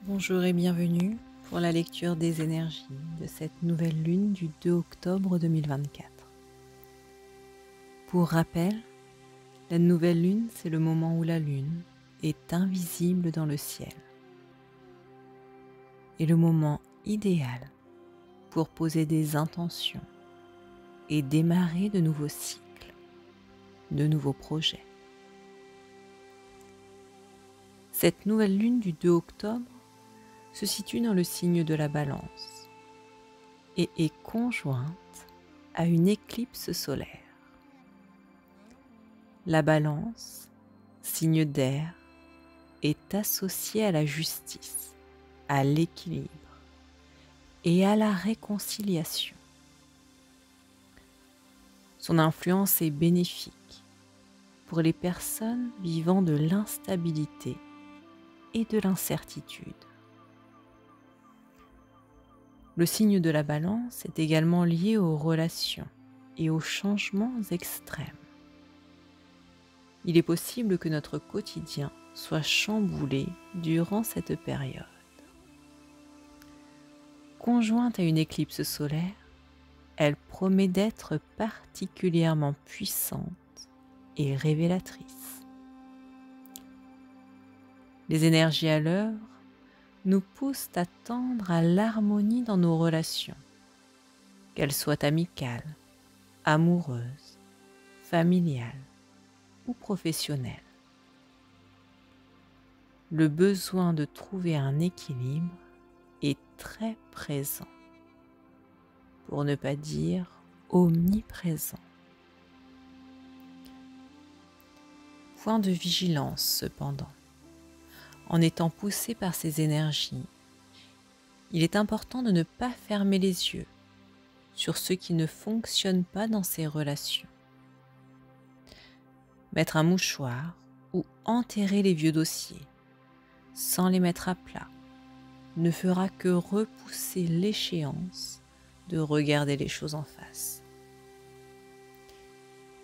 Bonjour et bienvenue pour la lecture des énergies de cette nouvelle lune du 2 octobre 2024. Pour rappel, la nouvelle lune, c'est le moment où la lune est invisible dans le ciel et le moment idéal pour poser des intentions et démarrer de nouveaux cycles, de nouveaux projets. Cette nouvelle lune du 2 octobre se situe dans le signe de la Balance et est conjointe à une éclipse solaire. La Balance, signe d'air, est associée à la justice, à l'équilibre et à la réconciliation. Son influence est bénéfique pour les personnes vivant de l'instabilité et de l'incertitude. Le signe de la Balance est également lié aux relations et aux changements extrêmes. Il est possible que notre quotidien soit chamboulé durant cette période. Conjointe à une éclipse solaire, elle promet d'être particulièrement puissante et révélatrice. Les énergies à l'œuvre nous poussent à tendre à l'harmonie dans nos relations, qu'elles soient amicales, amoureuses, familiales ou professionnelles. Le besoin de trouver un équilibre est très présent, pour ne pas dire omniprésent. Point de vigilance cependant. En étant poussé par ces énergies, il est important de ne pas fermer les yeux sur ce qui ne fonctionne pas dans ces relations. Mettre un mouchoir ou enterrer les vieux dossiers sans les mettre à plat ne fera que repousser l'échéance de regarder les choses en face.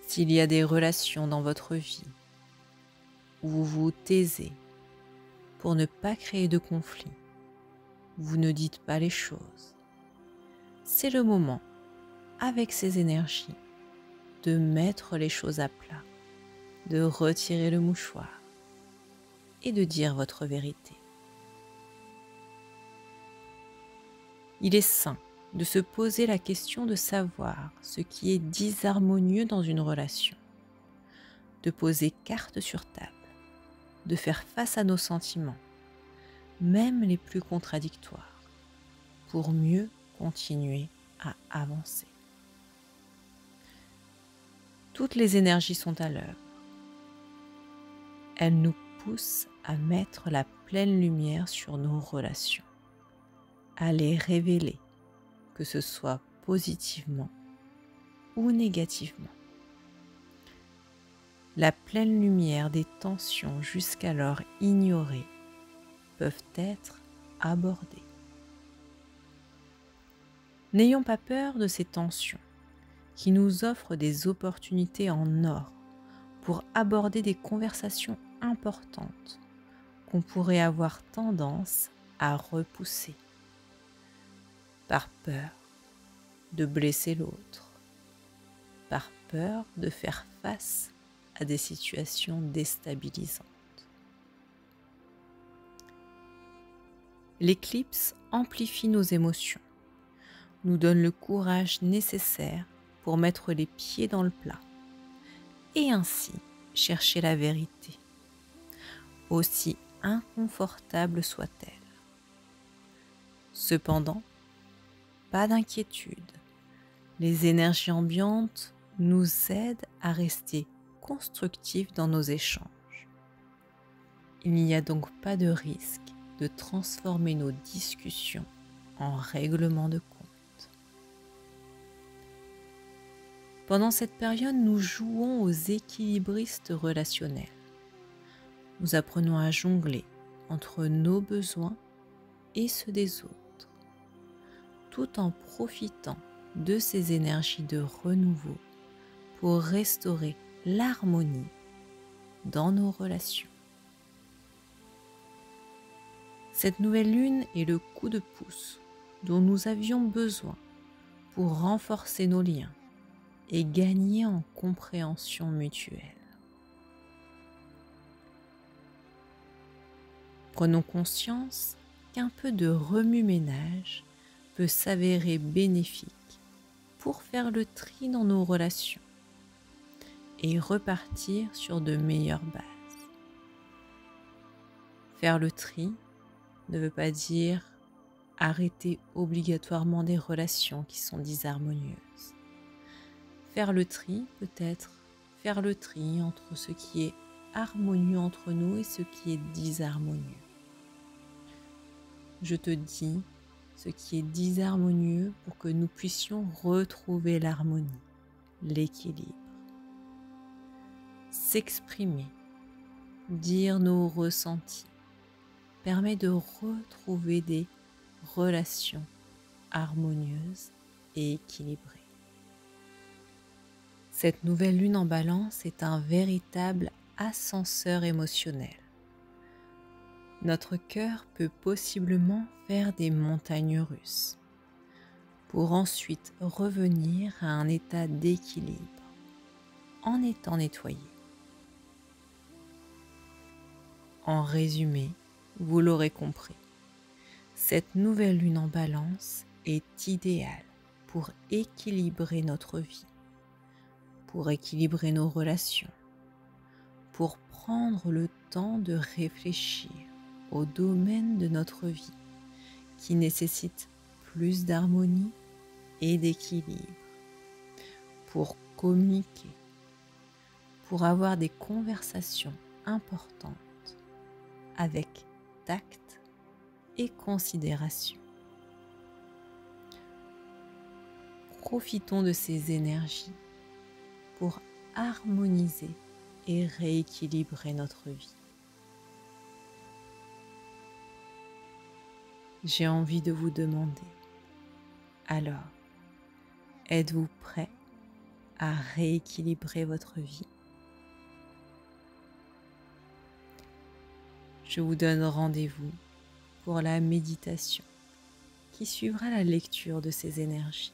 S'il y a des relations dans votre vie où vous vous taisez pour ne pas créer de conflit, vous ne dites pas les choses, c'est le moment, avec ces énergies, de mettre les choses à plat, de retirer le mouchoir et de dire votre vérité. Il est sain de se poser la question de savoir ce qui est disharmonieux dans une relation, de poser carte sur table, de faire face à nos sentiments, même les plus contradictoires, pour mieux continuer à avancer. Toutes les énergies sont à l'œuvre. Elles nous poussent à mettre la pleine lumière sur nos relations, à les révéler, que ce soit positivement ou négativement. La pleine lumière des tensions jusqu'alors ignorées peuvent être abordées. N'ayons pas peur de ces tensions qui nous offrent des opportunités en or pour aborder des conversations importantes qu'on pourrait avoir tendance à repousser par peur de blesser l'autre, par peur de faire face à des situations déstabilisantes. L'éclipse amplifie nos émotions, nous donne le courage nécessaire pour mettre les pieds dans le plat et ainsi chercher la vérité, aussi inconfortable soit-elle. Cependant, pas d'inquiétude, les énergies ambiantes nous aident à rester constructifs dans nos échanges. Il n'y a donc pas de risque de transformer nos discussions en règlement de compte. Pendant cette période, nous jouons aux équilibristes relationnels. Nous apprenons à jongler entre nos besoins et ceux des autres, tout en profitant de ces énergies de renouveau pour restaurer l'harmonie dans nos relations. Cette nouvelle lune est le coup de pouce dont nous avions besoin pour renforcer nos liens et gagner en compréhension mutuelle. Prenons conscience qu'un peu de remue-ménage peut s'avérer bénéfique pour faire le tri dans nos relations et repartir sur de meilleures bases. Faire le tri ne veut pas dire arrêter obligatoirement des relations qui sont disharmonieuses. Faire le tri peut être faire le tri entre ce qui est harmonieux entre nous et ce qui est disharmonieux. Je te dis ce qui est disharmonieux pour que nous puissions retrouver l'harmonie, l'équilibre. S'exprimer, dire nos ressentis, permet de retrouver des relations harmonieuses et équilibrées. Cette nouvelle lune en balance est un véritable ascenseur émotionnel. Notre cœur peut possiblement faire des montagnes russes pour ensuite revenir à un état d'équilibre en étant nettoyé. En résumé, vous l'aurez compris, cette nouvelle lune en balance est idéale pour équilibrer notre vie, pour équilibrer nos relations, pour prendre le temps de réfléchir aux domaines de notre vie qui nécessitent plus d'harmonie et d'équilibre, pour communiquer, pour avoir des conversations importantes avec tact et considération. Profitons de ces énergies pour harmoniser et rééquilibrer notre vie. J'ai envie de vous demander, alors, êtes-vous prêt à rééquilibrer votre vie? Je vous donne rendez-vous pour la méditation qui suivra la lecture de ces énergies.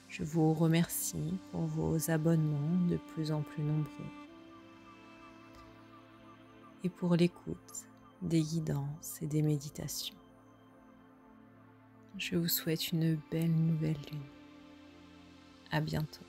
Je vous remercie pour vos abonnements de plus en plus nombreux et pour l'écoute des guidances et des méditations. Je vous souhaite une belle nouvelle lune. À bientôt.